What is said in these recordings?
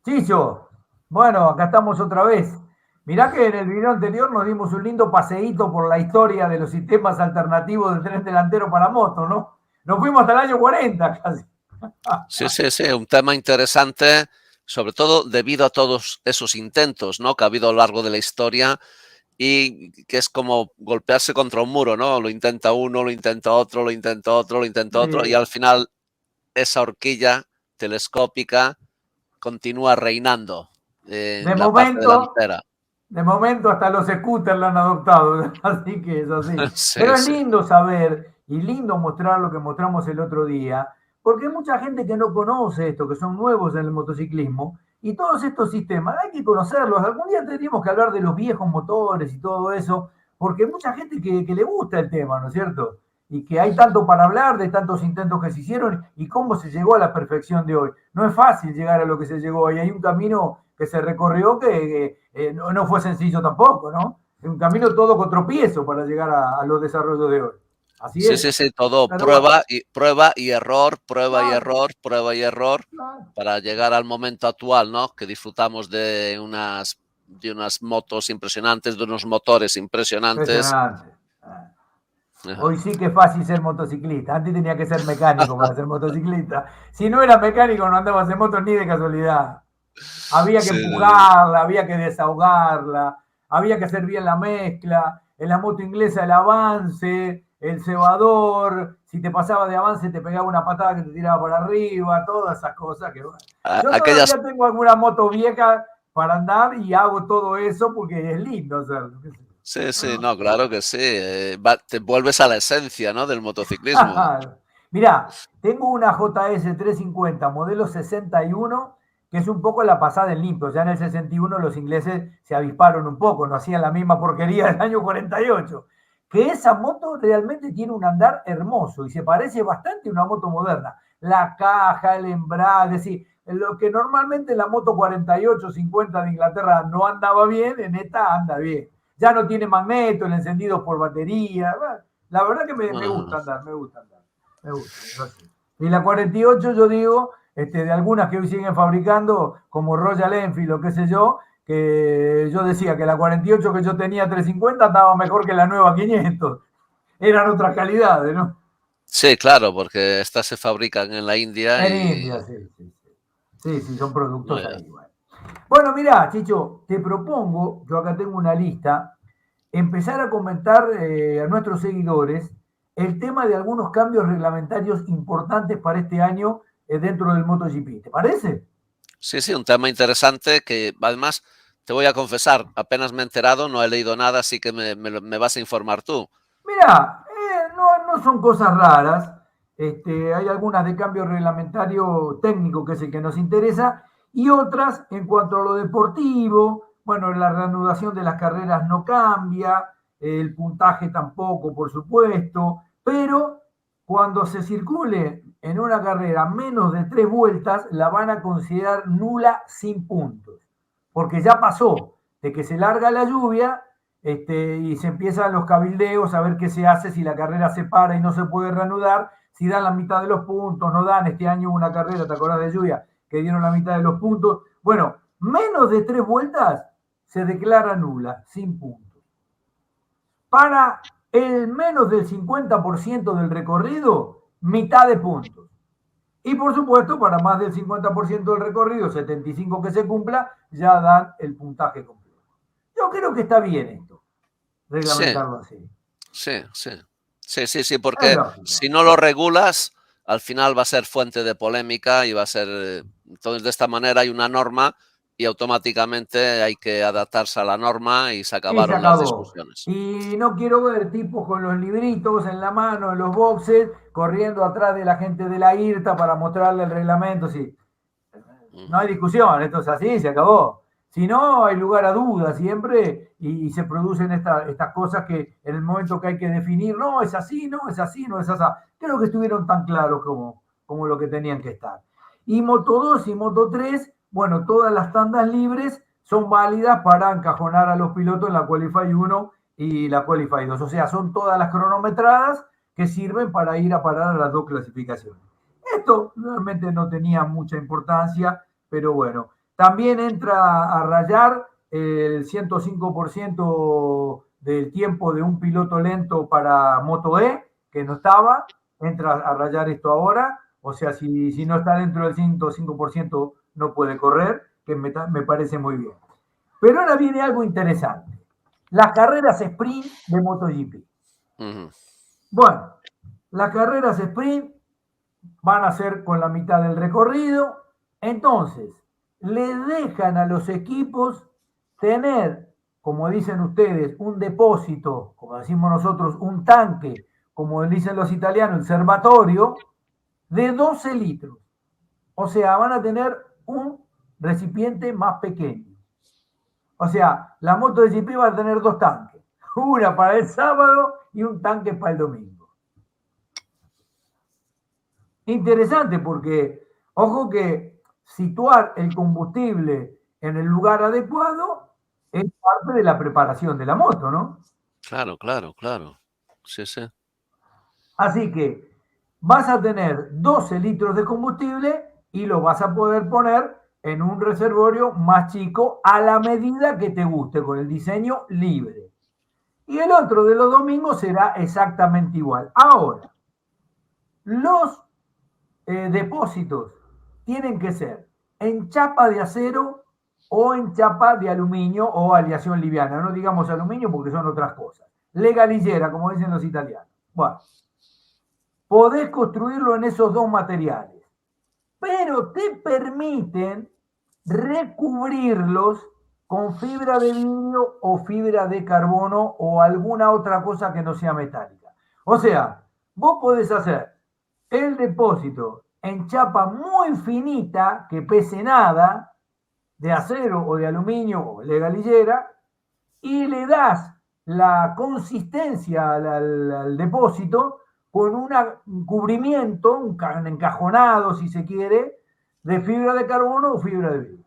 Chicho, bueno, acá estamos otra vez. Mirá que en el video anterior nos dimos un lindo paseíto por la historia de los sistemas alternativos de tren delantero para moto, ¿no? Nos fuimos hasta el año 40 casi. Sí, sí, sí, un tema interesante, sobre todo debido a todos esos intentos, ¿no? Que ha habido a lo largo de la historia y que es como golpearse contra un muro, ¿no? Lo intenta uno, lo intenta otro, lo intenta otro, lo intenta otro y Sí. al final esa horquilla telescópica continúa reinando De en la parte momento, delantera. de momento hasta los scooters la han adoptado, así que es así. Pero Sí, es sí. lindo saber y lindo mostrar lo que mostramos el otro día, porque hay mucha gente que no conoce esto, que son nuevos en el motociclismo, y todos estos sistemas hay que conocerlos. Algún día tendríamos que hablar de los viejos motores y todo eso, porque hay mucha gente que le gusta el tema, ¿no es cierto? Y que hay tanto para hablar de tantos intentos que se hicieron y cómo se llegó a la perfección de hoy. No es fácil llegar a lo que se llegó hoy, hay un camino que se recorrió que no fue sencillo tampoco, ¿no? Es un camino todo con tropiezo para llegar a los desarrollos de hoy. Así Sí, es. sí, sí, todo Pero bueno, prueba y error, prueba y claro, error, prueba y error, claro. para llegar al momento actual, ¿no? Que disfrutamos de unas motos impresionantes, de unos motores impresionantes. Impresionante. Ajá. Hoy sí que es fácil ser motociclista. Antes tenía que ser mecánico para ser motociclista. Si no era mecánico, no andabas en moto ni de casualidad. Había que Sí, empujarla, había que desahogarla, había que hacer bien la mezcla. En la moto inglesa el avance, el cebador, si te pasaba de avance te pegaba una patada que te tiraba para arriba, todas esas cosas que bueno. Yo aquellas, todavía tengo alguna moto vieja para andar y hago todo eso porque es lindo hacerlo. sí, sí, no, claro que sí. Te vuelves a la esencia, ¿no? Del motociclismo. Mirá, tengo una JS 350 modelo 61 que es un poco la pasada en limpio. Ya en el 61 los ingleses se avisparon un poco, no hacían la misma porquería del año 48. Que esa moto realmente tiene un andar hermoso y se parece bastante a una moto moderna. La caja, el embrague, es decir, lo que normalmente en la moto 48, 50 de Inglaterra no andaba bien, en esta anda bien. Ya no tiene magneto, el encendido por batería. La verdad que me Ajá. gusta andar, me gusta andar. Me gusta, es así. Y la 48, yo digo, de algunas que hoy siguen fabricando, como Royal Enfield o qué sé yo, que yo decía que la 48 que yo tenía 350 estaba mejor que la nueva 500. Eran otras calidades, ¿no? Sí, claro, porque estas se fabrican en la India En y India, sí, sí, sí. Sí, sí, son productos eh, ahí. Bueno, mirá, Chicho, te propongo, yo acá tengo una lista, empezar a comentar a nuestros seguidores el tema de algunos cambios reglamentarios importantes para este año dentro del MotoGP. ¿Te parece? sí, sí, un tema interesante que además te voy a confesar, apenas me he enterado, no he leído nada, así que me vas a informar tú. Mirá, no son cosas raras. Hay algunas de cambio reglamentario técnico, que es el que nos interesa, y otras en cuanto a lo deportivo. Bueno, la reanudación de las carreras no cambia, el puntaje tampoco, por supuesto, pero cuando se circule en una carrera menos de 3 vueltas, la van a considerar nula sin puntos, porque ya pasó de que se larga la lluvia y se empiezan los cabildeos a ver qué se hace si la carrera se para y no se puede reanudar, si dan la mitad de los puntos, no dan. Este año una carrera, ¿te acordás de lluvia? Que dieron la mitad de los puntos. Bueno, menos de 3 vueltas se declara nula, sin puntos. Para el menos del 50% del recorrido, mitad de puntos. Y por supuesto, para más del 50% del recorrido, 75 que se cumpla, ya dan el puntaje completo. Yo creo que está bien esto, Sí, reglamentarlo así. sí, sí. Sí, sí, sí, Es porque si lógico. no lo regulas, al final va a ser fuente de polémica y va a ser... Entonces, de esta manera hay una norma y automáticamente hay que adaptarse a la norma y se Y se acabaron las acabó. discusiones. Y no quiero ver tipos con los libritos en la mano, en los boxes, corriendo atrás de la gente de la IRTA para mostrarle el reglamento. Sí, no hay discusión, esto es así, se acabó. Si no, hay lugar a dudas siempre y se producen estas cosas que en el momento que hay que definir, no, es así, no, es así, no es así. Creo que estuvieron tan claros como lo que tenían que estar. Y Moto 2 y Moto 3, bueno, todas las tandas libres son válidas para encajonar a los pilotos en la Qualify 1 y la Qualify 2. O sea, son todas las cronometradas que sirven para ir a parar a las dos clasificaciones. Esto realmente no tenía mucha importancia, pero bueno. También entra a rayar el 105% del tiempo de un piloto lento para Moto E, que no estaba, entra a rayar esto ahora, o sea, si no está dentro del 105% no puede correr, que me parece muy bien. Pero ahora viene algo interesante, las carreras sprint de MotoGP. Bueno, las carreras sprint van a ser con la mitad del recorrido, entonces le dejan a los equipos tener, como dicen ustedes, un depósito, como decimos nosotros, un tanque, como dicen los italianos, el serbatorio, de 12 litros. O sea, van a tener un recipiente más pequeño. O sea, la moto de GP va a tener dos tanques, una para el sábado y un tanque para el domingo. Interesante porque, ojo que situar el combustible en el lugar adecuado es parte de la preparación de la moto, ¿no? Claro, claro, claro. Sí, sí. Así que vas a tener 12 litros de combustible y lo vas a poder poner en un reservorio más chico a la medida que te guste, con el diseño libre. Y el otro de los domingos será exactamente igual. Ahora, los depósitos tienen que ser en chapa de acero o en chapa de aluminio o aleación liviana. No digamos aluminio porque son otras cosas. Legalillera, como dicen los italianos. Bueno, podés construirlo en esos dos materiales, pero te permiten recubrirlos con fibra de vidrio o fibra de carbono o alguna otra cosa que no sea metálica. O sea, vos podés hacer el depósito en chapa muy finita, que pese nada, de acero o de aluminio o de galillera, y le das la consistencia al depósito con un cubrimiento, un encajonado, si se quiere, de fibra de carbono o fibra de vidrio.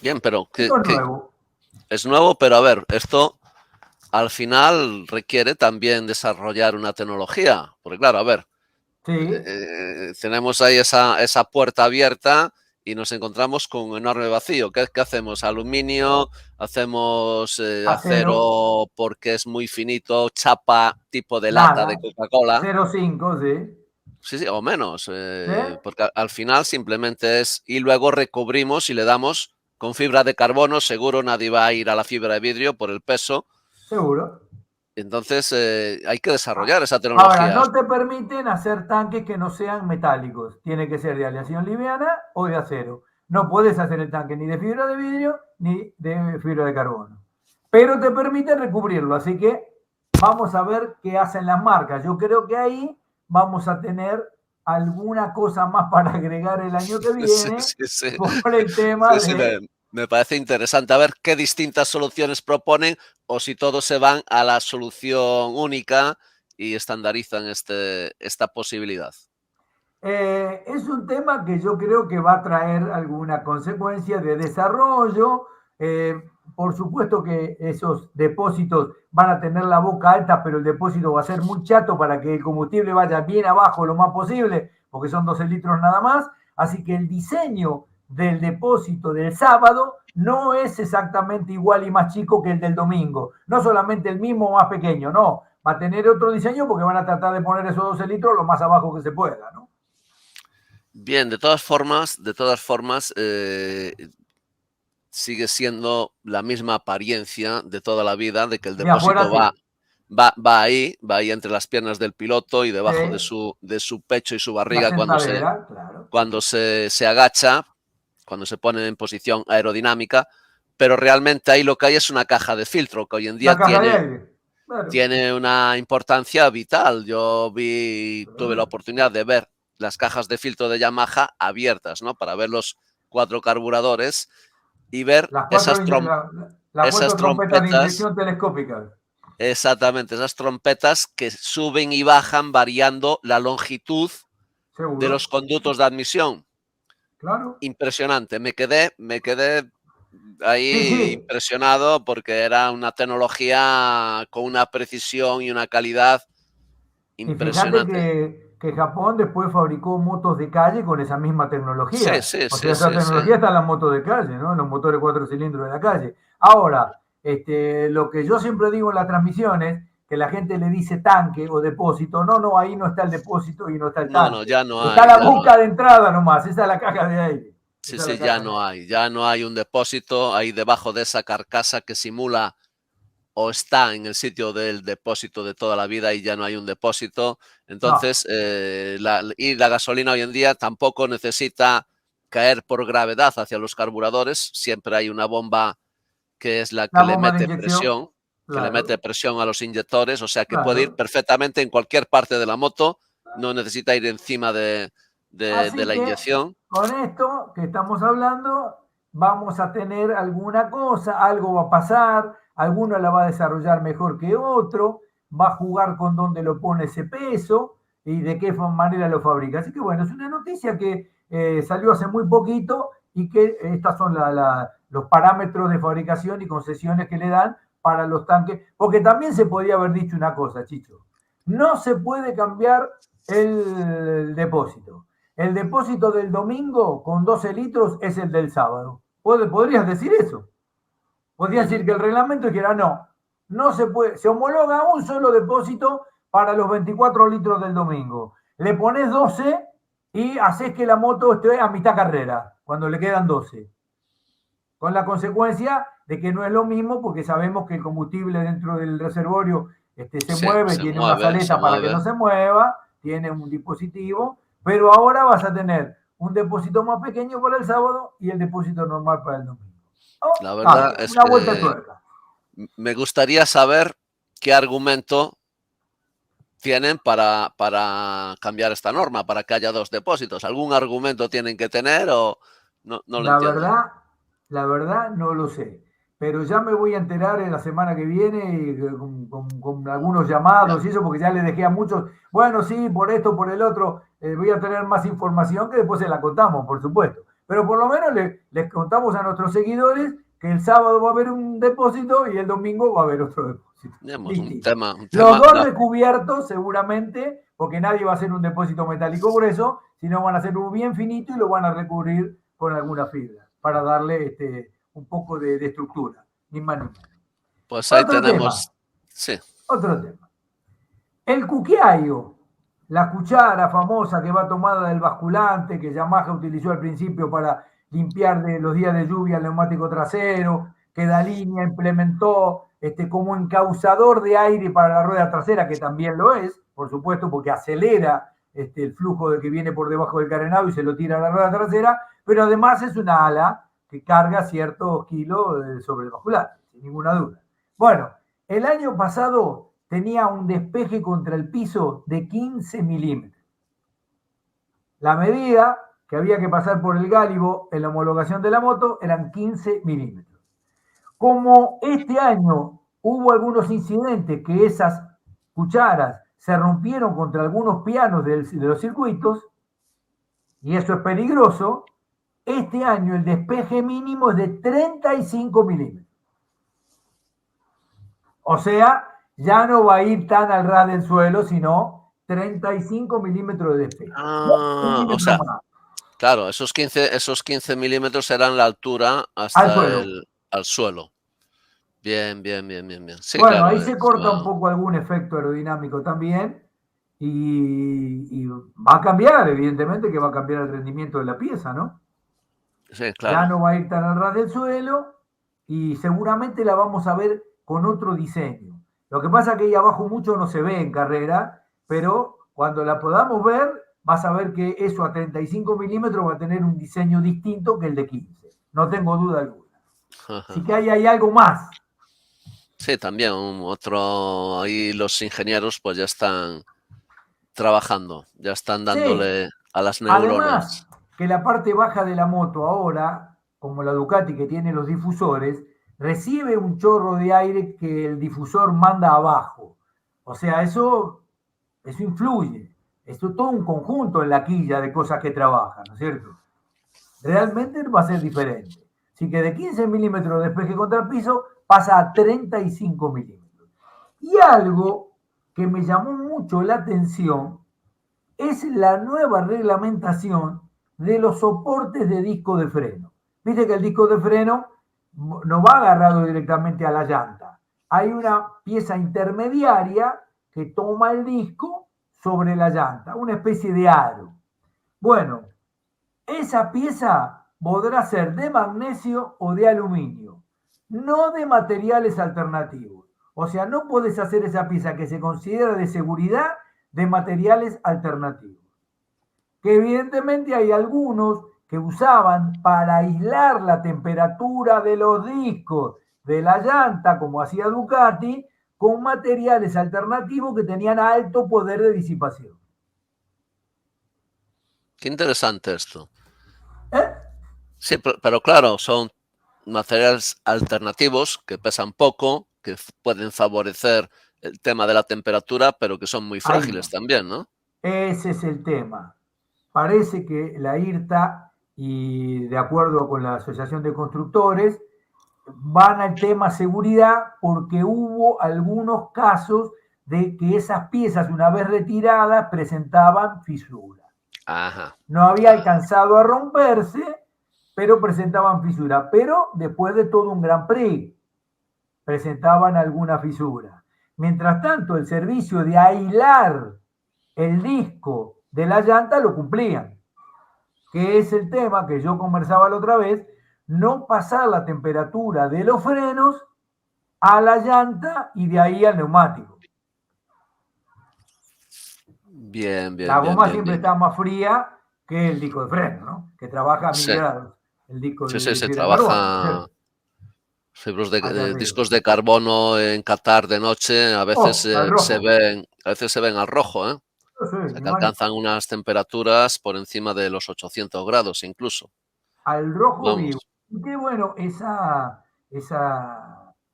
Bien, pero Esto es nuevo. Es nuevo, pero a ver, esto al final requiere también desarrollar una tecnología, porque claro, a ver, Sí, tenemos ahí esa puerta abierta y nos encontramos con un enorme vacío. ¿Qué hacemos? Aluminio, hacemos acero, acero porque es muy finito, chapa tipo de lata de nada, Coca-Cola. 0,5, sí. Sí, sí, o menos, ¿Sí? porque al final simplemente es, y luego recubrimos y le damos con fibra de carbono, seguro nadie va a ir a la fibra de vidrio por el peso. Seguro. Entonces hay que desarrollar esa Ahora, tecnología. no te permiten hacer tanques que no sean metálicos. Tiene que ser de aleación liviana o de acero. No puedes hacer el tanque ni de fibra de vidrio ni de fibra de carbono. Pero te permite recubrirlo. Así que vamos a ver qué hacen las marcas. Yo creo que ahí vamos a tener alguna cosa más para agregar el año que Sí, viene sí, sí. por el tema Sí, sí, de... me parece interesante a ver qué distintas soluciones proponen o si todos se van a la solución única y estandarizan esta posibilidad. Es un tema que yo creo que va a traer alguna consecuencia de desarrollo. Por supuesto que esos depósitos van a tener la boca alta, pero el depósito va a ser muy chato para que el combustible vaya bien abajo lo más posible, porque son 12 litros nada más. Así que el diseño del depósito del sábado no es exactamente igual y más chico que el del domingo. No solamente el mismo más pequeño, no. Va a tener otro diseño porque van a tratar de poner esos 12 litros lo más abajo que se pueda, ¿no? Bien, de todas formas, sigue siendo la misma apariencia de toda la vida, de que el De afuera depósito sí. va ahí entre las piernas del piloto y Sí, debajo de su pecho y su la barriga sentadera, claro. cuando se agacha, cuando se pone en posición aerodinámica, pero realmente ahí lo que hay es una caja de filtro que hoy en día La caja de aire, claro. tiene una importancia vital. Tuve la Claro. oportunidad de ver las cajas de filtro de Yamaha abiertas, ¿no? Para ver los cuatro carburadores y ver Las cuatro, las esas cuatro trompetas de trompetas, inyección telescópicas. exactamente, esas trompetas que suben y bajan variando la longitud de los Seguro. conductos de admisión. Claro. Impresionante, me quedé Sí, ahí sí. impresionado porque era una tecnología con una precisión y una calidad Y fíjate impresionante. que Japón después fabricó motos de calle con esa misma Sí, tecnología. sí, O sea, sí, esa sí, sí. tecnología está en las motos de calle, ¿no? En los motores 4 cilindros de la calle. Ahora, lo que yo siempre digo en las transmisiones, que la gente le dice tanque o depósito, no, no, ahí no está el depósito y no está el No, no, tanque. ya no Está hay, la ya no boca hay. de entrada nomás, esa es la caja de aire. Sí, Esa es la sí, ya caja de no aire. hay. Ya no hay un depósito ahí debajo de esa carcasa que simula o está en el sitio del depósito de toda la vida y ya no hay un depósito. No, Entonces, la gasolina hoy en día tampoco necesita caer por gravedad hacia los carburadores. Siempre hay una bomba que es la la que bomba de inyección, le mete claro, presión a los inyectores, o sea que puede ir claro. perfectamente en cualquier parte de la moto, no necesita ir encima de Así la que inyección. con esto que estamos hablando, vamos a tener alguna cosa, algo va a pasar, alguno la va a desarrollar mejor que otro, va a jugar con dónde lo pone ese peso y de qué manera lo fabrica. Así que bueno, es una noticia que salió hace muy poquito y que estas son los parámetros de fabricación y concesiones que le dan para los tanques, porque también se podría haber dicho una cosa, Chicho, no se puede cambiar el depósito. El depósito del domingo con 12 litros es el del sábado. ¿Podrías decir eso? Podrías decir que el reglamento dijera no, no se puede, se homologa un solo depósito para los 24 litros del domingo. Le pones 12 y haces que la moto esté a mitad carrera, cuando le quedan 12. Con la consecuencia de que no es lo mismo porque sabemos que el combustible dentro del reservorio se Sí, mueve, tiene una se saleta para que no mueve. se mueva, tiene un dispositivo, pero ahora vas a tener un depósito más pequeño para el sábado y el depósito normal para el domingo. La Oh, verdad cambia, es una vuelta de que tuerca. me gustaría saber qué argumento tienen para cambiar esta norma, para que haya dos depósitos. ¿Algún argumento tienen que tener o no, no lo La entiendo? verdad, la verdad no lo sé. Pero ya me voy a enterar en la semana que viene con algunos Ya. llamados y eso, porque ya le dejé a muchos, bueno, sí, por esto, por el otro, voy a tener más información que después se la contamos, por supuesto. Pero por lo menos les contamos a nuestros seguidores que el sábado va a haber un depósito y el domingo va a haber otro depósito. Tenemos Distinto. un Los tema, dos no, recubiertos seguramente, porque nadie va a hacer un depósito metálico grueso, sino van a hacer uno bien finito y lo van a recubrir con alguna fibra para darle un poco de estructura, ni más ni menos. pues ahí Otro tema, tenemos, sí, otro tema. El cuquiayo, la cuchara famosa que va tomada del basculante, que Yamaha utilizó al principio para limpiar de los días de lluvia el neumático trasero, que Dalinia implementó como encausador de aire para la rueda trasera, que también lo es, por supuesto, porque acelera el flujo de que viene por debajo del carenado y se lo tira a la rueda trasera, pero además es una ala que carga ciertos kilos sobre el basculante, sin ninguna duda. Bueno, el año pasado tenía un despeje contra el piso de 15 milímetros. La medida que había que pasar por el gálibo en la homologación de la moto eran 15 milímetros. Como este año hubo algunos incidentes que esas cucharas se rompieron contra algunos pianos de los circuitos, y eso es peligroso, este año el despeje mínimo es de 35 milímetros. O sea, ya no va a ir tan al ras del suelo, sino 35 milímetros de despegue. Un o milímetro sea, más claro, esos 15 milímetros serán la altura al hasta suelo. al suelo. Bien, bien, bien, bien, bien. Sí, Bueno, claro, ahí se corta un poco algún efecto aerodinámico también y va a cambiar, evidentemente que va a cambiar el rendimiento de la pieza, ¿no? sí, Ya claro. no va a ir tan al ras del suelo y seguramente la vamos a ver con otro diseño. Lo que pasa es que ahí abajo mucho no se ve en carrera, pero cuando la podamos ver, vas a ver que eso a 35 milímetros va a tener un diseño distinto que el de 15. No tengo duda alguna. Así que ahí hay algo más. Sí, también otro, ahí los ingenieros pues ya están trabajando, ya están Sí, dándole a las además neuronas. que la parte baja de la moto ahora, como la Ducati que tiene los difusores, recibe un chorro de aire que el difusor manda abajo. O sea, eso influye. Esto es todo un conjunto en la quilla de cosas que trabajan, ¿no es cierto? Realmente va a ser diferente. Así que de 15 milímetros de despeje contra el piso pasa a 35 milímetros. Y algo que me llamó mucho la atención es la nueva reglamentación de los soportes de disco de freno. Viste que el disco de freno no va agarrado directamente a la llanta. Hay una pieza intermediaria que toma el disco sobre la llanta, una especie de aro. Bueno, esa pieza podrá ser de magnesio o de aluminio, no de materiales alternativos. O sea, no puedes hacer esa pieza que se considera de seguridad de materiales alternativos. Que evidentemente hay algunos que usaban para aislar la temperatura de los discos de la llanta, como hacía Ducati, con materiales alternativos que tenían alto poder de disipación. Qué interesante esto. ¿Eh? Sí, pero claro, son materiales alternativos que pesan poco, que pueden favorecer el tema de la temperatura, pero que son muy Ahí frágiles va. también, ¿no? Ese es el tema. Parece que la IRTA, y de acuerdo con la Asociación de Constructores, van al tema seguridad porque hubo algunos casos de que esas piezas, una vez retiradas, presentaban fisuras. Ajá. No había alcanzado a romperse, pero presentaban fisura. Pero después de todo un Gran Prix, presentaban alguna fisura. Mientras tanto, el servicio de aislar el disco de la llanta lo cumplían, que es el tema que yo conversaba la otra vez, no pasar la temperatura de los frenos a la llanta y de ahí al neumático. Bien, La bien, bien, goma bien, siempre bien. está más fría que el disco de freno, ¿no? Que trabaja a 1000 Sí, grados, el disco sí, sí, de se fibra de carbono, ¿no es trabaja cierto? Allá arriba. discos de carbono en Qatar de noche, Oh, al rojo. a veces se ven al rojo, ¿eh? O No sé, sea, mi que hermano. alcanzan unas temperaturas por encima de los 800 grados incluso. Al rojo vivo. Vamos. Y qué bueno, esa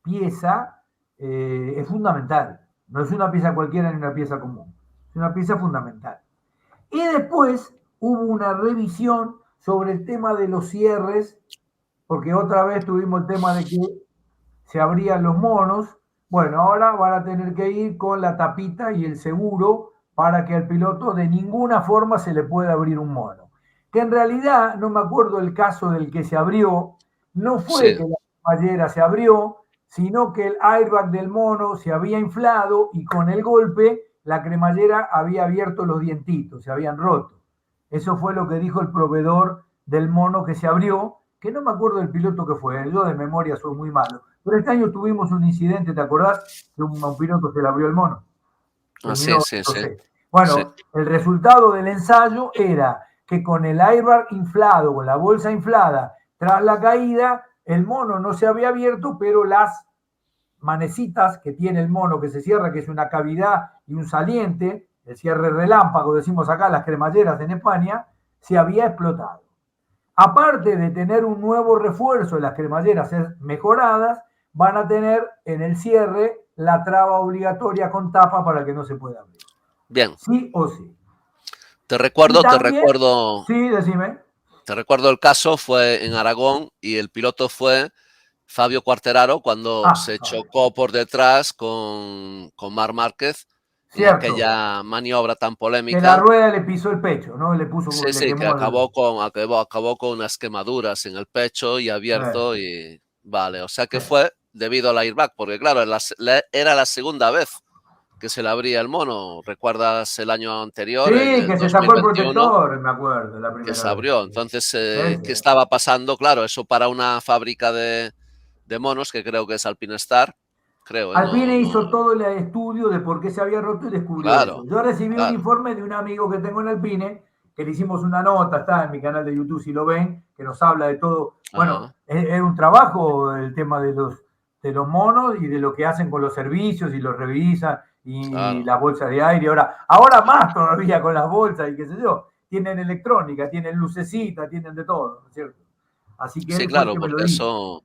pieza es fundamental. No es una pieza cualquiera ni una pieza común. Es una pieza fundamental. Y después hubo una revisión sobre el tema de los cierres, porque otra vez tuvimos el tema de que se abrían los monos. Bueno, ahora van a tener que ir con la tapita y el seguro para que al piloto de ninguna forma se le pueda abrir un mono. Que en realidad, no me acuerdo el caso del que se abrió, no fue Sí, que la cremallera se abrió, sino que el airbag del mono se había inflado y con el golpe la cremallera había abierto los dientitos, se habían roto. Eso fue lo que dijo el proveedor del mono que se abrió, que no me acuerdo del piloto que fue, yo de memoria soy muy malo. Pero este año tuvimos un incidente, ¿te acordás? Que un piloto se le abrió el mono. sí, Terminó, sí, no sí, sé. sí. Bueno, el resultado del ensayo era que con el airbag inflado, con la bolsa inflada, tras la caída, el mono no se había abierto, pero las manecitas que tiene el mono que se cierra, que es una cavidad y un saliente, el cierre relámpago, decimos acá, las cremalleras en España, se había explotado. Aparte de tener un nuevo refuerzo de las cremalleras mejoradas, van a tener en el cierre la traba obligatoria con tapa para que no se pueda abrir. Bien, Sí o sí. te Y recuerdo, te también, recuerdo, sí, decime. te recuerdo el caso, fue en Aragón y el piloto fue Fabio Quartararo cuando Ah, se Fabio. chocó por detrás con Marc Márquez en Cierto, aquella maniobra tan que la polémica. rueda le pisó el pecho, ¿no? Le puso, Sí, le sí, que quemó el. acabó con unas quemaduras en el pecho y abierto Sí. y vale, o sea Sí. que fue debido al airbag, porque claro, era la segunda vez que se le abría el mono. ¿Recuerdas el año anterior, en Sí, el que se sacó el 2021, protector, me acuerdo, la que primera se vez. abrió? Sí. Entonces, Sí, ¿qué sí. estaba pasando? Claro, eso para una fábrica de monos, que creo que es Alpinestar, creo, ¿eh? No, Alpine no, hizo todo el estudio de por qué se había roto y descubrió eso. claro, Yo recibí un claro. informe de un amigo que tengo en Alpine, que le hicimos una nota, está en mi canal de YouTube si lo ven, que nos habla de todo. Bueno, Ajá, es un trabajo el tema de los monos y de lo que hacen con los servicios y los revisan y claro. la bolsa de aire. Ahora más todavía con las bolsas y qué sé yo. Tienen electrónica, tienen lucecita, tienen de todo, ¿no es cierto? Así que Sí, él fue el claro, que me lo porque dijo. eso,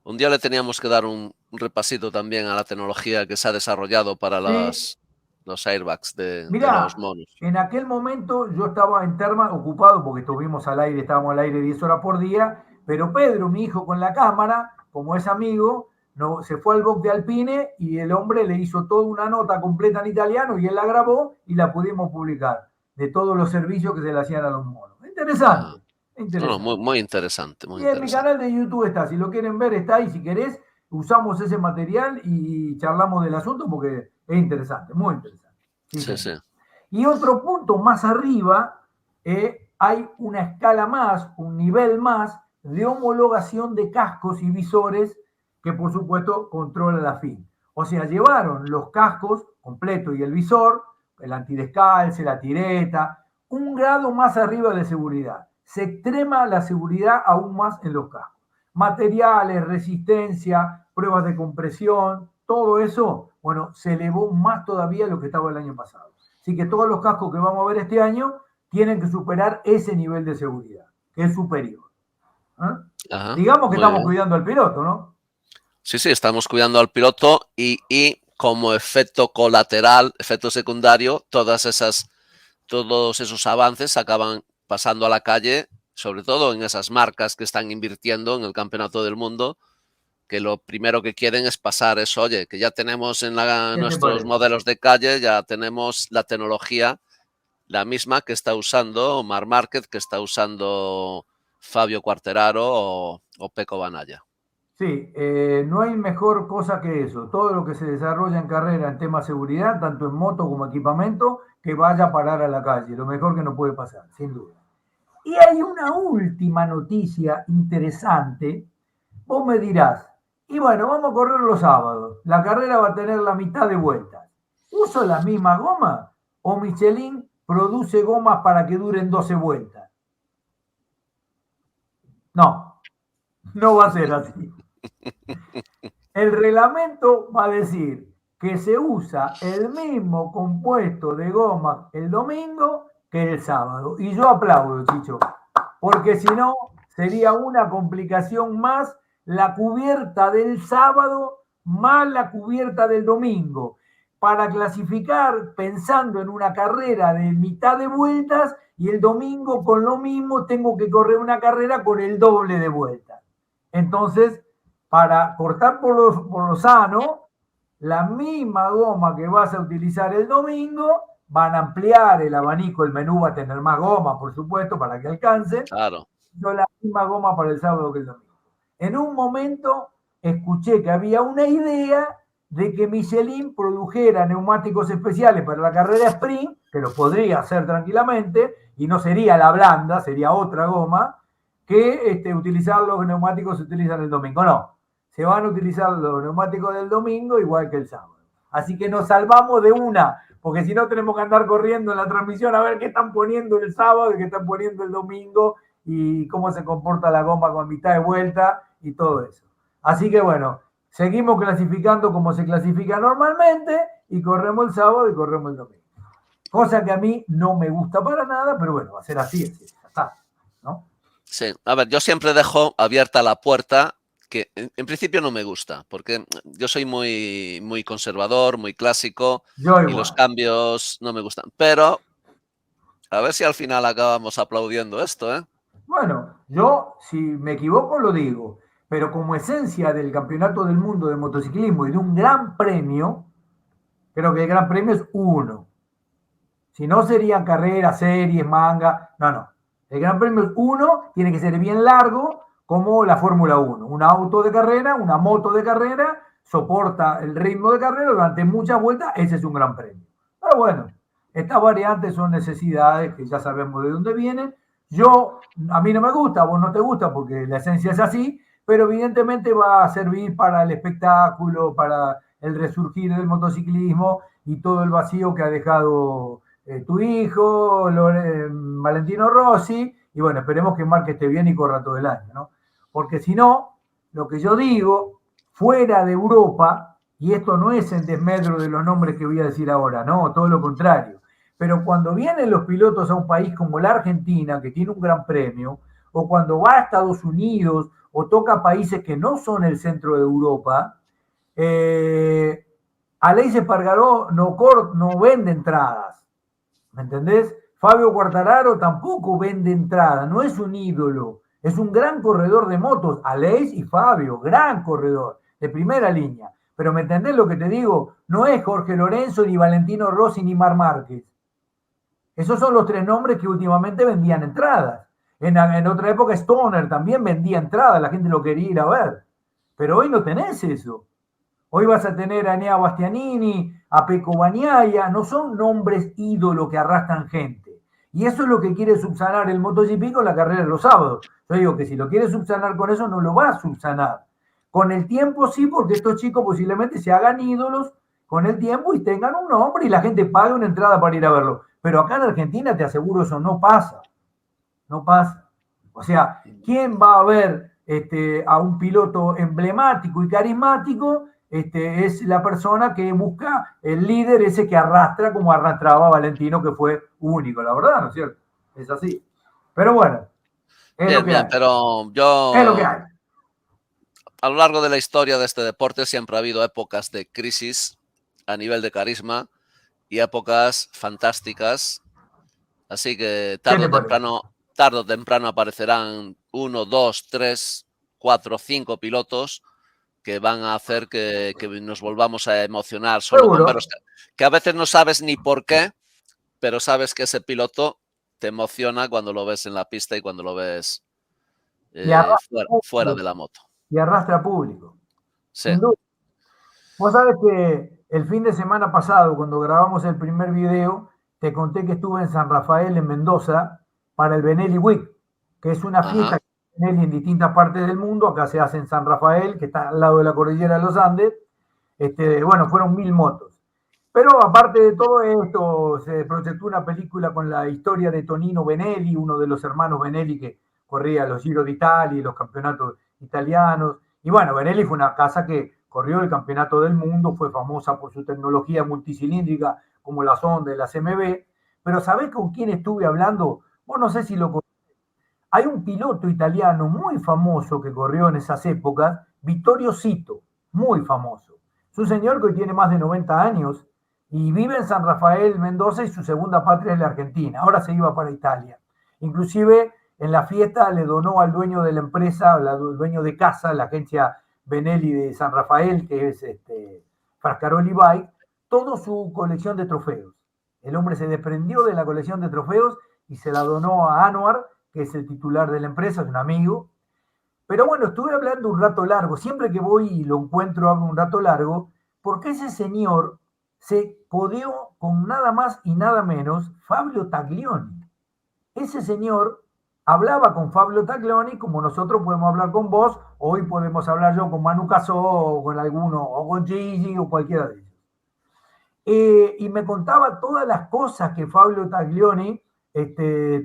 un día le teníamos que dar un repasito también a la tecnología que se ha desarrollado para Sí, los airbags de los mirá, monos. en aquel momento yo estaba en Terma ocupado porque estuvimos al aire, estábamos al aire 10 horas por día, pero Pedro, mi hijo, con la cámara, como es amigo, no, se fue al box de Alpine y el hombre le hizo toda una nota completa en italiano y él la grabó y la pudimos publicar. de todos los servicios que se le hacían a los monos. Interesante, No, interesante. muy interesante, muy Y en mi interesante. canal de YouTube está, si lo quieren ver está ahí, si querés, usamos ese material y charlamos del asunto porque es interesante, muy interesante. Sí, Sí, señor. sí. Y otro punto más arriba, hay una escala más, un nivel más de homologación de cascos y visores que por supuesto controla la FIN. O sea, llevaron los cascos completo y el visor, el antidescalce, la tireta, un grado más arriba de seguridad. Se extrema la seguridad aún más en los cascos. Materiales, resistencia, pruebas de compresión, todo eso, bueno, se elevó más todavía de lo que estaba el año pasado. Así que todos los cascos que vamos a ver este año tienen que superar ese nivel de seguridad, que es superior. Ajá, Digamos que muy estamos bien. cuidando al piloto, ¿no? Sí, sí, estamos cuidando al piloto y como efecto colateral, efecto secundario, todos esos avances acaban pasando a la calle, sobre todo en esas marcas que están invirtiendo en el campeonato del mundo, que lo primero que quieren es pasar eso, oye, que ya tenemos en ¿Qué te nuestros parece? modelos de calle, ya tenemos la tecnología, la misma que está usando Mar Márquez, que está usando Fabio Quartararo o Pecco Bagnaia. Sí, no hay mejor cosa que eso. Todo lo que se desarrolla en carrera en tema de seguridad, tanto en moto como equipamiento, que vaya a parar a la calle. Lo mejor que nos puede pasar, sin duda. Y hay una última noticia interesante. Vos me dirás, y bueno, vamos a correr los sábados. La carrera va a tener la mitad de vueltas. ¿Uso la misma goma o Michelin produce gomas para que duren 12 vueltas? No, no va a ser así. El reglamento va a decir que se usa el mismo compuesto de goma el domingo que el sábado. Y yo aplaudo, Chicho, porque si no sería una complicación más la cubierta del sábado más la cubierta del domingo. Para clasificar pensando en una carrera de mitad de vueltas y el domingo con lo mismo tengo que correr una carrera con el doble de vueltas. Entonces, para cortar por lo sano, la misma goma que vas a utilizar el domingo, van a ampliar el abanico, el menú va a tener más goma, por supuesto, para que alcance, Claro. yo la misma goma para el sábado que el domingo. En un momento escuché que había una idea de que Michelin produjera neumáticos especiales para la carrera sprint, que lo podría hacer tranquilamente, y no sería la blanda, sería otra goma, que utilizar los neumáticos se utilizan el domingo. No, se van a utilizar los neumáticos del domingo igual que el sábado. Así que nos salvamos de una, porque si no tenemos que andar corriendo en la transmisión a ver qué están poniendo el sábado y qué están poniendo el domingo y cómo se comporta la goma con mitad de vuelta y todo eso. Así que bueno, seguimos clasificando como se clasifica normalmente y corremos el sábado y corremos el domingo. Cosa que a mí no me gusta para nada, pero bueno, va a ser así, ya está, ¿no? Sí, a ver, yo siempre dejo abierta la puerta, que en principio no me gusta, porque yo soy muy conservador, muy clásico, Yo y los igual. cambios no me gustan. Pero a ver si al final acabamos aplaudiendo esto, ¿eh? Bueno, yo si me equivoco lo digo, pero como esencia del campeonato del mundo de motociclismo y de un gran premio, creo que el gran premio es uno. Si no serían carreras, series, manga, no, no. El gran premio es uno, tiene que ser bien largo, como la Fórmula 1. Un auto de carrera, una moto de carrera, soporta el ritmo de carrera durante muchas vueltas, ese es un gran premio. Pero bueno, estas variantes son necesidades que ya sabemos de dónde vienen. A mí no me gusta, a vos no te gusta porque la esencia es así, pero evidentemente va a servir para el espectáculo, para el resurgir del motociclismo y todo el vacío que ha dejado tu hijo, Valentino Rossi, y bueno, esperemos que Marque esté bien y corra todo el año, ¿no? Porque si no, lo que yo digo, fuera de Europa, y esto no es en desmedro de los nombres que voy a decir ahora, no, todo lo contrario, pero cuando vienen los pilotos a un país como la Argentina, que tiene un gran premio, o cuando va a Estados Unidos o toca países que no son el centro de Europa, Aleix Espargaró no vende entradas. ¿Me entendés? Fabio Quartararo tampoco vende entrada, no es un ídolo, es un gran corredor de motos, Aleix y Fabio, gran corredor, de primera línea. Pero ¿me entendés lo que te digo? No es Jorge Lorenzo, ni Valentino Rossi, ni Mar Márquez. Esos son los tres nombres que últimamente vendían entradas. En otra época Stoner también vendía entradas, la gente lo quería ir a ver. Pero hoy no tenés eso. Hoy vas a tener a Enea Bastianini, a Pecco Bagnaia, no son nombres ídolos que arrastran gente. Y eso es lo que quiere subsanar el MotoGP con la carrera de los sábados. Yo digo que si lo quiere subsanar con eso, no lo va a subsanar. Con el tiempo sí, porque estos chicos posiblemente se hagan ídolos con el tiempo y tengan un nombre y la gente pague una entrada para ir a verlo. Pero acá en Argentina te aseguro eso no pasa. No pasa. O sea, ¿quién va a ver a un piloto emblemático y carismático? Es la persona que busca el líder ese que arrastra como arrastraba Valentino, que fue único, la verdad, ¿no es cierto? Es así. Pero bueno, es lo Bien, que bien, hay. pero Es lo que yo hay. a lo largo de la historia de este deporte siempre ha habido épocas de crisis a nivel de carisma y épocas fantásticas. Así que ¿Qué te parece? tarde o temprano aparecerán uno, dos, tres, cuatro, cinco pilotos que van a hacer que nos volvamos a emocionar solo con Seguro. verlos. Que a veces no sabes ni por qué, pero sabes que ese piloto te emociona cuando lo ves en la pista y cuando lo ves Y arrastra fuera público. de la moto. Y arrastra público. Sí. Sin duda. Vos sabés que el fin de semana pasado, cuando grabamos el primer video, te conté que estuve en San Rafael, en Mendoza, para el Benelli Week, que es una fiesta Ajá. que hay en distintas partes del mundo. Acá se hace en San Rafael, que está al lado de la cordillera de los Andes. Bueno, fueron 1000 motos. Pero aparte de todo esto, se proyectó una película con la historia de Tonino Benelli, uno de los hermanos Benelli que corría los Giro d'Italia y los campeonatos italianos. Y bueno, Benelli fue una casa que corrió el campeonato del mundo, fue famosa por su tecnología multicilíndrica como la Sonda y la CMB. Pero ¿sabés con quién estuve hablando? Vos no sé si lo conocés. Hay un piloto italiano muy famoso que corrió en esas épocas, Vittorio Sito, muy famoso. Es un señor que hoy tiene más de 90 años y vive en San Rafael, Mendoza, y su segunda patria es la Argentina. Ahora se iba para Italia. Inclusive en la fiesta le donó al dueño de la empresa, al dueño de casa, la agencia Benelli de San Rafael, que es Frascaroli Bike, toda su colección de trofeos. El hombre se desprendió de la colección de trofeos y se la donó a Anuar, que es el titular de la empresa, es un amigo. Pero bueno, estuve hablando un rato largo, siempre que voy y lo encuentro hablo un rato largo, porque ese señor se codeó con nada más y nada menos Fabio Taglioni. Ese señor hablaba con Fabio Taglioni como nosotros podemos hablar con vos, hoy podemos hablar yo con Manu Casó, o con alguno, o con Gigi, o cualquiera de ellos. Y me contaba todas las cosas que Fabio Taglioni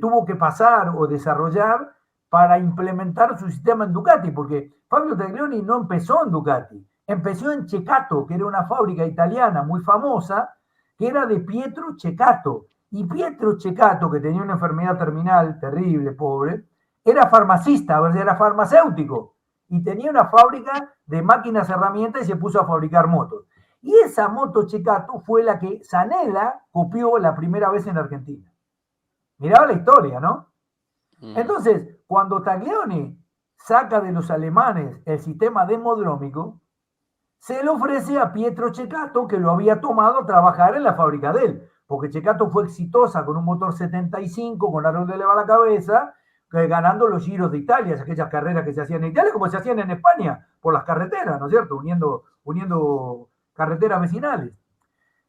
tuvo que pasar o desarrollar para implementar su sistema en Ducati, porque Fabio Taglioni no empezó en Ducati, empezó en Ceccato, que era una fábrica italiana muy famosa, que era de Pietro Ceccato. Y Pietro Ceccato, que tenía una enfermedad terminal terrible, pobre, era farmacista, era farmacéutico, y tenía una fábrica de máquinas herramientas y se puso a fabricar motos. Y esa moto Ceccato fue la que Zanella copió la primera vez en Argentina. Mirá la historia, ¿no? Entonces, cuando Taglioni saca de los alemanes el sistema demodrómico, se le ofrece a Pietro Ceccato, que lo había tomado a trabajar en la fábrica de él, porque Ceccato fue exitosa con un motor 75, con aro de eleva la cabeza, ganando los giros de Italia, aquellas carreras que se hacían en Italia, como se hacían en España, por las carreteras, ¿no es cierto? Uniendo carreteras vecinales.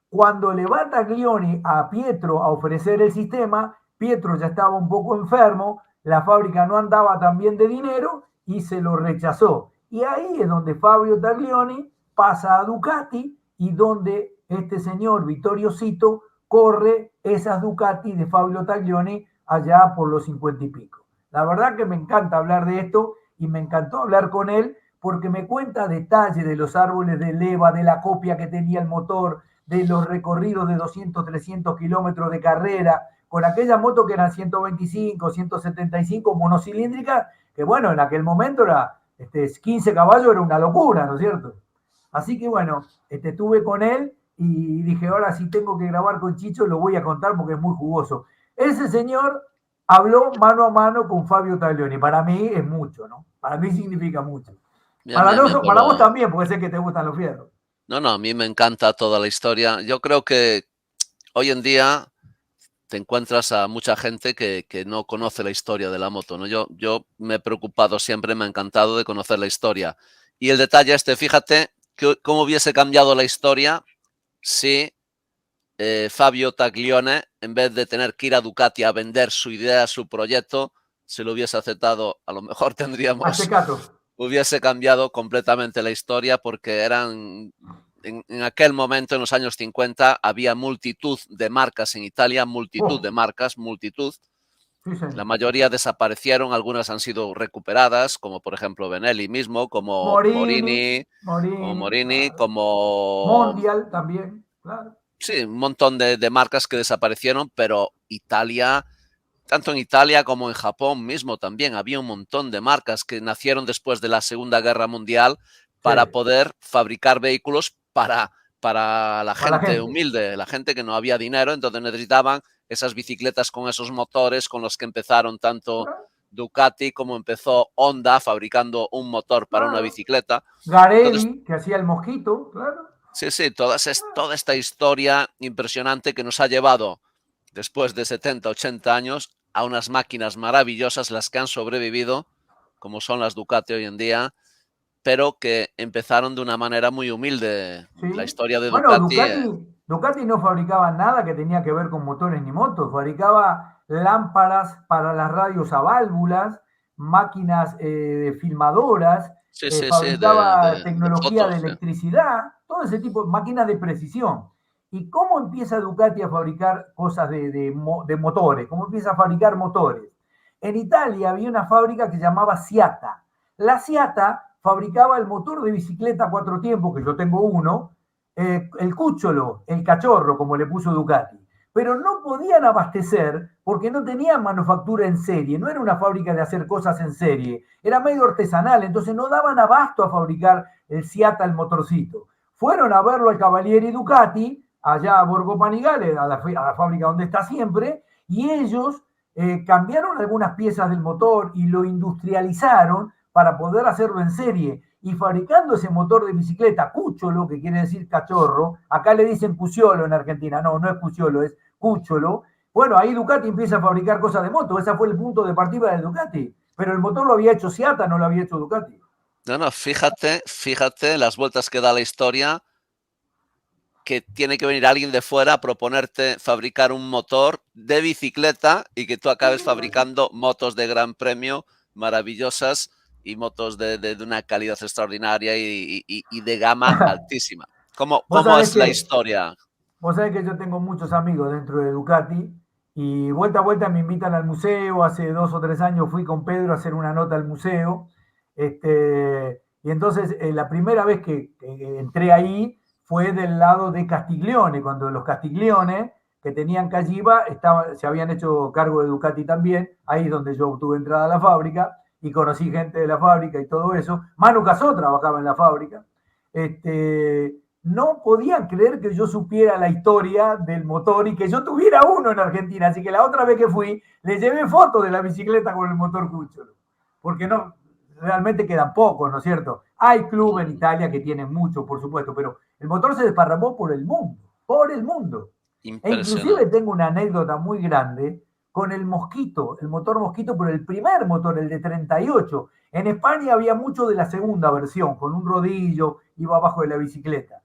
Cuando le va Taglioni a Pietro a ofrecer el sistema, Pietro ya estaba un poco enfermo, la fábrica no andaba tan bien de dinero y se lo rechazó. Y ahí es donde Fabio Taglioni pasa a Ducati y donde este señor Vittorio Sito corre esas Ducati de Fabio Taglioni allá por los 50 y pico. La verdad que me encanta hablar de esto y me encantó hablar con él porque me cuenta detalles de los árboles de leva, de la copia que tenía el motor, de los recorridos de 200, 300 kilómetros de carrera, con aquellas motos que eran 125, 175 monocilíndricas, que bueno, en aquel momento era 15 caballos, era una locura, ¿no es cierto? Así que bueno, estuve con él y dije, ahora si tengo que grabar con Chicho, lo voy a contar porque es muy jugoso. Ese señor habló mano a mano con Fabio Taglioni. Para mí es mucho, ¿no? Para mí significa mucho. Bien, Para, bien, bien, no, para vos pero también, porque sé que te gustan los fierros. no, a mí me encanta toda la historia. Yo creo que hoy en día te encuentras a mucha gente que no conoce la historia de la moto, ¿no? Yo me he preocupado siempre, me ha encantado de conocer la historia. Y el detalle fíjate, cómo hubiese cambiado la historia si Fabio Taglione, en vez de tener que ir a Ducati a vender su idea, su proyecto, se lo hubiese aceptado, a lo mejor hubiese cambiado completamente la historia, porque en aquel momento, en los años 50, había multitud de marcas en Italia, multitud de marcas, multitud. Sí, la mayoría desaparecieron, algunas han sido recuperadas, como por ejemplo Benelli mismo, como Morini, claro. como... Mondial también, claro. Sí, un montón de marcas que desaparecieron, pero Italia, tanto en Italia como en Japón mismo también, había un montón de marcas que nacieron después de la Segunda Guerra Mundial Sí, para poder fabricar vehículos para la para la gente gente. humilde, la gente que no había dinero, entonces necesitaban esas bicicletas con esos motores con los que empezaron tanto Claro, Ducati como empezó Honda fabricando un motor para una claro. bicicleta. Entonces, Garelli, que hacía el mosquito, claro. sí, toda esta historia impresionante que nos ha llevado, después de 70, 80 años, a unas máquinas maravillosas, las que han sobrevivido, como son las Ducati hoy en día, pero que empezaron de una manera muy humilde. La Sí. historia de Bueno, Ducati, Ducati no fabricaba nada que tenía que ver con motores ni motos, fabricaba lámparas para las radios a válvulas, máquinas filmadoras, sí, fabricaba de tecnología de fotos. electricidad, todo ese tipo de máquinas de precisión. ¿Y cómo empieza Ducati a fabricar cosas de motores? ¿Cómo empieza a fabricar motores? En Italia había una fábrica que se llamaba Siata. La Siata fabricaba el motor de bicicleta cuatro tiempos, que yo tengo uno, el cúcholo, el cachorro, como le puso Ducati. Pero no podían abastecer porque no tenían manufactura en serie, no era una fábrica de hacer cosas en serie, era medio artesanal, entonces no daban abasto a fabricar el Siata, el motorcito. Fueron a verlo al Cavalieri Ducati, allá a Borgo Panigale, a la fábrica donde está siempre, y ellos cambiaron algunas piezas del motor y lo industrializaron para poder hacerlo en serie. Y fabricando ese motor de bicicleta, cúcholo, que quiere decir cachorro, acá le dicen puciolo en Argentina, no, no es puciolo, es cúcholo. Bueno, ahí Ducati empieza a fabricar cosas de moto, ese fue el punto de partida de Ducati, pero el motor lo había hecho Seata, no lo había hecho Ducati. No, fíjate las vueltas que da la historia, que tiene que venir alguien de fuera a proponerte fabricar un motor de bicicleta y que tú acabes fabricando motos de gran premio maravillosas y motos de una calidad extraordinaria y de gama altísima. Vos ¿Cómo sabés es la que historia? Vos sabés que yo tengo muchos amigos dentro de Ducati y vuelta a vuelta me invitan al museo. Hace 2 o 3 años fui con Pedro a hacer una nota al museo. Y entonces la primera vez que entré ahí fue del lado de Castiglione, cuando los Castiglione que tenían Calliva se habían hecho cargo de Ducati también. Ahí es donde yo obtuve entrada a la fábrica y conocí gente de la fábrica y todo eso. Manu Casó trabajaba en la fábrica. No podían creer que yo supiera la historia del motor y que yo tuviera uno en Argentina. Así que la otra vez que fui, le llevé fotos de la bicicleta con el motor Cúcholo. Porque no, realmente quedan pocos, ¿no es cierto? Hay clubes en Italia que tienen mucho, por supuesto, pero el motor se desparramó por el mundo, por el mundo. E inclusive Impresionante. tengo una anécdota muy grande con el Mosquito, el motor Mosquito, pero el primer motor, el de 38. En España había mucho de la segunda versión, con un rodillo, iba abajo de la bicicleta.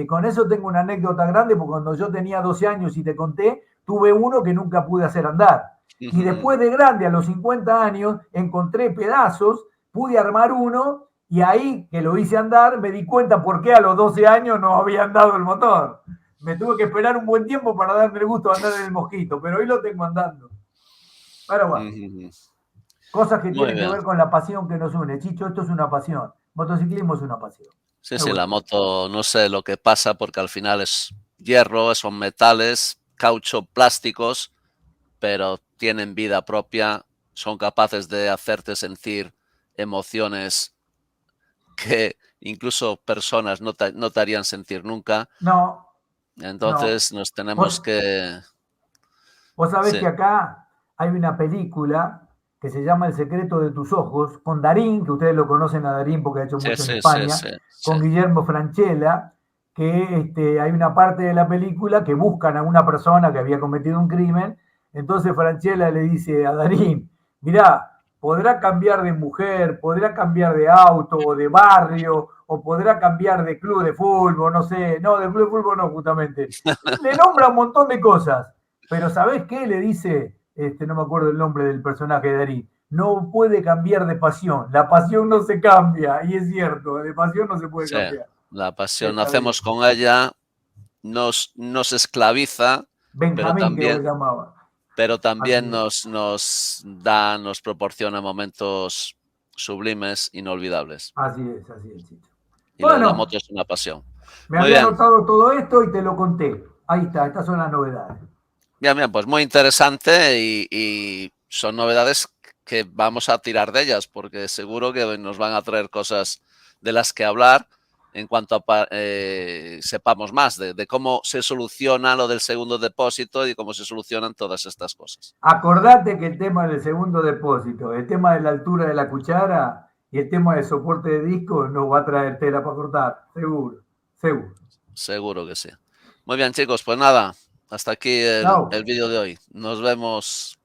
Con eso tengo una anécdota grande, porque cuando yo tenía 12 años y te conté, tuve uno que nunca pude hacer andar. Y después de grande, a los 50 años, encontré pedazos, pude armar uno y ahí que lo hice andar, me di cuenta por qué a los 12 años no había andado el motor. Me tuve que esperar un buen tiempo para darme el gusto de andar en el Mosquito, pero hoy lo tengo andando. Pero bueno, cosas que Muy tienen que bien. ver con la pasión que nos une. Chicho, esto es una pasión. Motociclismo es una pasión. Es Sí, la bueno. moto, no sé lo que pasa porque al final es hierro, son metales, caucho, plásticos, pero tienen vida propia, son capaces de hacerte sentir emociones que incluso personas no te harían sentir nunca. No, no. Entonces nos tenemos Vos, que... vos sabés Sí, que acá hay una película que se llama El secreto de tus ojos, con Darín, que ustedes lo conocen a Darín porque ha hecho mucho en sí, España, sí. con Guillermo Francella, que hay una parte de la película que buscan a una persona que había cometido un crimen. Entonces Franchella le dice a Darín, mirá, podrá cambiar de mujer, podrá cambiar de auto o de barrio, o podrá cambiar de club de fútbol, no sé, no, de club de fútbol no, justamente. Le nombra un montón de cosas, pero ¿sabés qué? Le dice, no me acuerdo el nombre del personaje de Darín, no puede cambiar de pasión, la pasión no se cambia, y es cierto, de pasión no se puede Sí, cambiar. la pasión Está bien. hacemos con ella, nos esclaviza, pero Benjamín creo que también, se llamaba. pero Así también es, nos proporciona momentos sublimes, inolvidables. así es, Chito. Y lo de la Bueno, moto es una pasión. me Muy había bien, anotado todo esto y te lo conté. Ahí está, estas son las novedades. bien, bien, pues muy interesante y son novedades que vamos a tirar de ellas porque seguro que nos van a traer cosas de las que hablar en cuanto a sepamos más de cómo se soluciona lo del segundo depósito y cómo se solucionan todas estas cosas. Acordate que el tema del segundo depósito, el tema de la altura de la cuchara y el tema del soporte de disco nos va a traer tela para cortar, seguro, seguro. Seguro que sí. Muy bien, chicos, pues nada, hasta aquí Chao. el vídeo de hoy. Nos vemos